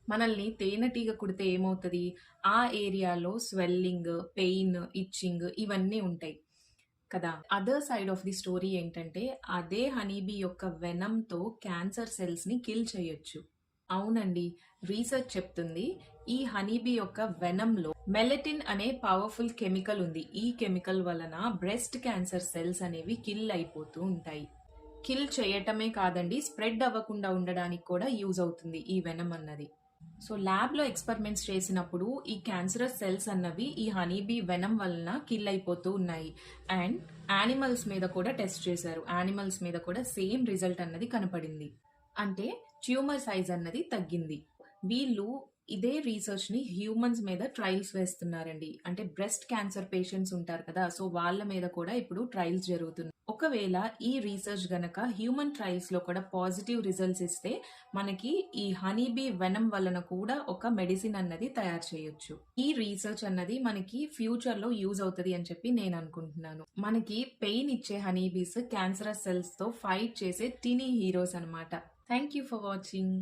మనల్ని తేనెటీగ కుడితే ఏమవుతది? ఆ ఏరియాలో స్వెల్లింగ్, పెయిన్, ఇచ్చింగ్ ఇవన్నీ ఉంటాయి కదా! Other side of the story ఏంటంటే, అదే హనీ బీ యొక్క వెనమ్‌తో క్యాన్సర్ సెల్స్‌ని కిల్ చేయొచ్చు. అవునండి. రీసెర్చ్ చెప్తుంది. ఈ హనీ బీ యొక్క వెనమ్‌లో మెలటిన్ అనే పవర్‌ఫుల్ కెమికల్ ఉంది. ఈ కెమికల్ వలన బ్రెస్ట్ క్యాన్సర్ సెల్స్ అనేవి కిల్ అయిపోతూ ఉంటాయి. కిల్ చేయటమే కాదండి, స్ప్రెడ్ అవ్వకుండా ఉండడానికి కూడా యూజ్ అవుతుంది ఈ వెనమ్ అన్నది. సో ల్యాబ్‌లో ఎక్స్‌పెరిమెంట్స్ చేసినప్పుడు ఈ క్యాన్సరస్ సెల్స్ అన్నవి ఈ హనీ బీ వెనమ్ వలన కిల్ అయిపోతూ ఉన్నాయి. అండ్ యానిమల్స్ మీద కూడా టెస్ట్ చేశారు. యానిమల్స్ మీద కూడా సేమ్ రిజల్ట్ అన్నది కనపడింది. అంటే ట్యూమర్ సైజ్ అన్నది తగ్గింది. వీళ్ళు ఇదే రీసెర్చ్ ని హ్యూమన్స్ మీద ట్రయల్స్ వేస్తున్నారండి. అంటే బ్రెస్ట్ క్యాన్సర్ పేషెంట్స్ ఉంటారు కదా, సో వాళ్ళ మీద కూడా ఇప్పుడు ట్రయల్స్ జరుగుతున్నాయి. ఒకవేళ ఈ రీసెర్చ్ గనక హ్యూమన్ ట్రయల్స్ లో కూడా పాజిటివ్ రిజల్ట్స్ ఇస్తే మనకి ఈ హనీబీ వెనమ్ వలన కూడా ఒక మెడిసిన్ అన్నది తయారు చేయొచ్చు. ఈ రీసెర్చ్ అన్నది మనకి ఫ్యూచర్ లో యూజ్ అవుతుంది అని చెప్పి నేను అనుకుంటున్నాను. మనకి పెయిన్ ఇచ్చే హనీబీస్ క్యాన్సరస్ సెల్స్ తో ఫైట్ చేసే టీనీ హీరోస్ అన్నమాట. Thank you for watching.